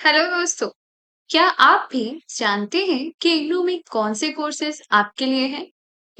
Hello दोस्तों। क्या आप भी जानते हैं कि इग्नू में कौन से कोर्सेज आपके लिए हैं?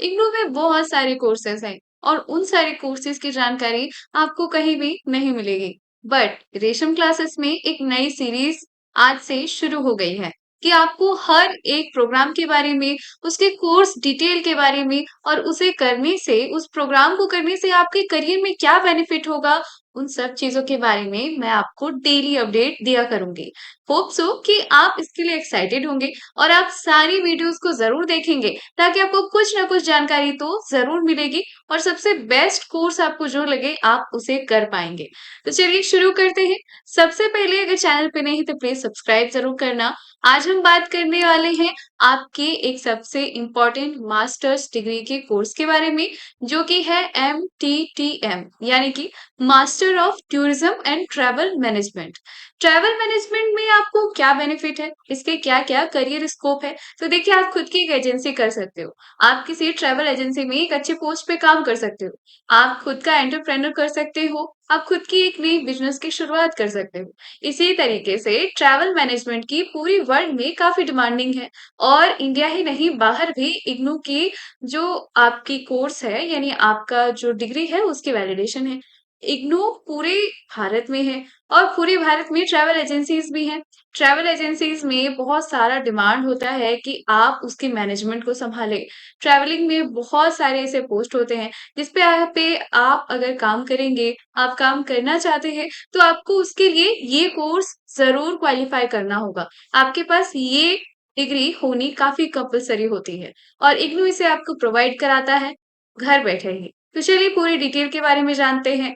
इग्नू में बहुत सारे कोर्सेज हैं और उन सारे कोर्सेज की जानकारी आपको कहीं भी नहीं मिलेगी। बट रेशम क्लासेस में एक नई सीरीज आज से शुरू हो गई है कि आपको हर एक प्रोग्राम के बारे में, उसके कोर्स डिटेल के बारे में और उसे करने से, उस प्रोग्राम को करने से आपके करियर में क्या बेनिफिट होगा, उन सब चीजों के बारे में मैं आपको डेली अपडेट दिया करूंगी। होप सो कि आप इसके लिए एक्साइटेड होंगे और आप सारी वीडियोस को जरूर देखेंगे ताकि आपको कुछ ना कुछ जानकारी तो जरूर मिलेगी और सबसे बेस्ट कोर्स आपको जो लगे आप उसे कर पाएंगे। तो चलिए शुरू करते हैं। सबसे पहले अगर चैनल पे नहीं तो प्लीज सब्सक्राइब जरूर करना। आज हम बात करने वाले हैं आपके एक सबसे इम्पोर्टेंट मास्टर्स डिग्री के कोर्स के बारे में, जो कि है MTTM, यानी कि master of tourism and travel management. Travel management में आपको क्या बेनिफिट है, इसके क्या क्या करियर स्कोप है? तो देखिए, आप खुद की एक एजेंसी कर सकते हो। आप किसी ट्रैवल एजेंसी में एक अच्छे पोस्ट पे काम कर सकते हो। आप खुद का एंटरप्रेन्योर कर सकते हो। आप खुद की एक नई बिजनेस की शुरुआत कर सकते हो। इसी तरीके से ट्रैवल मैनेजमेंट की पूरी वर्ल्ड में काफी डिमांडिंग है और इंडिया ही नहीं, बाहर भी इग्नू की जो आपकी कोर्स है, यानी आपका जो डिग्री है, उसकी वैलिडेशन है। इग्नू पूरे भारत में है और पूरे भारत में ट्रैवल एजेंसीज भी हैं। ट्रैवल एजेंसीज में बहुत सारा डिमांड होता है कि आप उसके मैनेजमेंट को संभालें। ट्रैवलिंग में बहुत सारे ऐसे पोस्ट होते हैं जिसपे आप अगर काम करेंगे, आप काम करना चाहते हैं, तो आपको उसके लिए ये कोर्स जरूर क्वालिफाई करना होगा। आपके पास ये डिग्री होनी काफी कंपलसरी होती है और इग्नू इसे आपको प्रोवाइड कराता है घर बैठे ही। तो चलिए पूरी डिटेल के बारे में जानते हैं।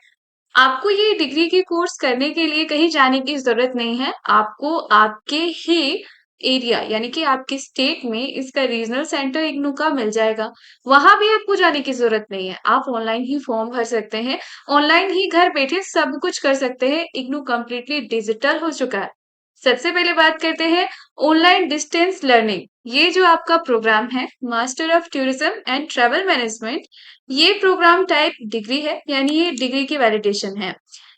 आपको ये डिग्री की कोर्स करने के लिए कहीं जाने की ज़रूरत नहीं है। आपको आपके ही एरिया, यानी कि आपके स्टेट में इसका रीजनल सेंटर इग्नू का मिल जाएगा। वहाँ भी आपको जाने की ज़रूरत नहीं है। आप ऑनलाइन ही फॉर्म भर सकते हैं, ऑनलाइन ही घर बैठे सब कुछ कर सकते हैं। इग्नू कंप्लीटली डिजिटल हो चुका है। सबसे पहले बात करते हैं ऑनलाइन डिस्टेंस लर्निंग। ये जो आपका प्रोग्राम है, master of tourism and travel management, ये प्रोग्राम टाइप डिग्री है, यानी ये डिग्री की वैलिडेशन है।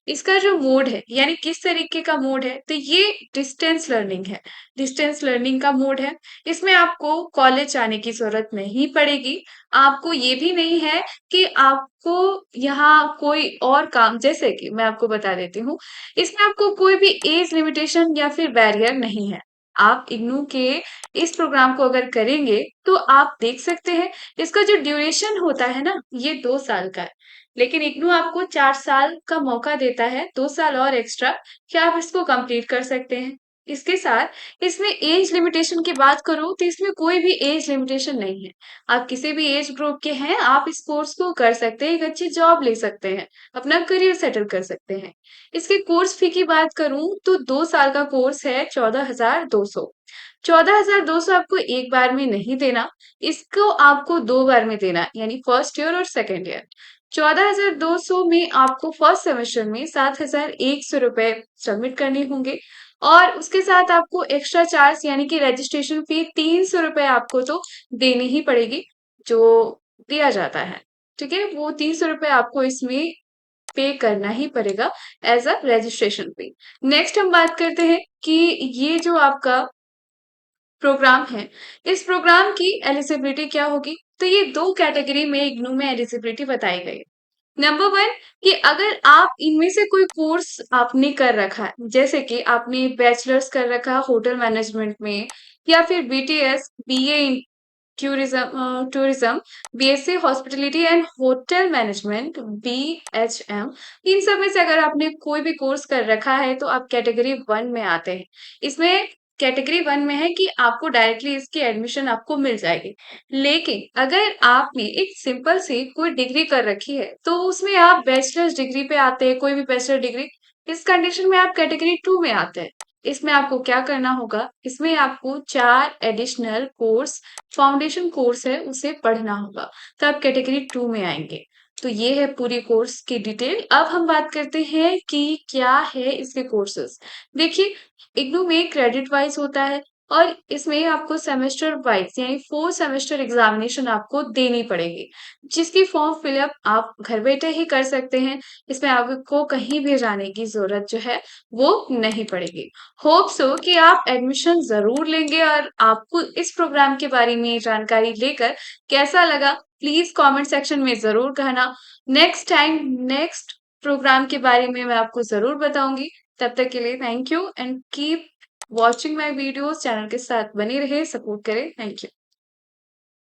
इसका जो मोड है, यानी किस तरीके का मोड है, तो ये डिस्टेंस लर्निंग है। डिस्टेंस लर्निंग का मोड है। इसमें आपको कॉलेज जाने की जरूरत नहीं पड़ेगी। आपको ये भी नहीं है कि आपको यहाँ कोई और काम, जैसे कि मैं आपको बता देती हूँ, इसमें आपको कोई भी एज लिमिटेशन या फिर बैरियर नहीं है। आप इग्नू के इस प्रोग्राम को अगर करेंगे तो आप देख सकते हैं, इसका जो ड्यूरेशन होता है ना, ये 2 साल का है। लेकिन इग्नू आपको 4 साल का मौका देता है, 2 साल और एक्स्ट्रा, कि आप इसको कंप्लीट कर सकते हैं। इसके साथ इसमें एज लिमिटेशन की बात करूं तो इसमें कोई भी एज लिमिटेशन नहीं है। आप किसी भी एज ग्रुप के हैं, आप इस कोर्स को कर सकते हैं, एक अच्छी जॉब ले सकते हैं, अपना करियर सेटल कर सकते हैं। इसके कोर्स फी की बात करूं तो 2 साल का कोर्स है 14,200। 14,200 आपको एक बार में नहीं देना, इसको आपको 2 बार में देना, यानी फर्स्ट ईयर और सेकेंड ईयर। 14,200 में आपको फर्स्ट सेमेस्टर में 7,100 रुपए सबमिट करने होंगे और उसके साथ आपको एक्स्ट्रा चार्ज, यानी कि रजिस्ट्रेशन फी 300 रुपए आपको तो देनी ही पड़ेगी, जो दिया जाता है। ठीक है, वो 300 रुपए आपको इसमें पे करना ही पड़ेगा as a registration fee. Next हम बात करते हैं कि ये जो आपका प्रोग्राम है, इस प्रोग्राम की एलिजिबिलिटी क्या होगी? तो ये 2 कैटेगरी में इग्नू में एलिजिबिलिटी बताई गई है। नंबर 1, कि अगर आप इनमें से कोई कोर्स आपने कर रखा है, जैसे कि आपने बैचलर्स कर रखा है होटल मैनेजमेंट में, या फिर BTS, BA in tourism, BSc hospitality and hotel management, BHM, इन सब में से अगर आपने कोई भी कोर्स कर रखा है तो आप कैटेगरी 1 में आते हैं। इसमें कैटेगरी 1 में है कि आपको डायरेक्टली इसकी एडमिशन आपको मिल जाएगी। लेकिन अगर आपने एक सिंपल सी कोई डिग्री कर रखी है तो उसमें आप बैचलर्स डिग्री पे आते हैं, कोई भी बैचलर डिग्री, इस कंडीशन में आप कैटेगरी 2 में आते हैं। इसमें आपको क्या करना होगा, इसमें आपको 4 एडिशनल कोर्स, फाउंडेशन कोर्स है, उसे पढ़ना होगा, तो आप कैटेगरी 2 में आएंगे। तो ये है पूरी कोर्स की डिटेल। अब हम बात करते हैं कि क्या है इसके कोर्सेज। देखिए, इग्नू में क्रेडिट वाइज होता है और इसमें आपको सेमेस्टर वाइज़ यानी 4 सेमेस्टर एग्ज़ामिनेशन आपको देनी पड़ेगी, जिसकी फॉर्म फिलअप आप घर बैठे ही कर सकते हैं। इसमें आपको कहीं भी जाने की ज़रूरत जो है, वो नहीं पड़ेगी। होप सो कि आप एडमिशन ज़रूर लेंगे और आपको इस प्रोग्राम के बारे में जानकारी लेकर कैसा लगा, प्लीज़ कमेंट सेक्शन में ज़रूर कहना। नेक्स्ट टाइम नेक्स्ट प्रोग्राम के बारे में मैं आपको ज़रूर बताऊँगी। तब तक के लिए thank you and keep watching my videos. Channel के साथ बने रहिए, सपोर्ट करें। Thank you.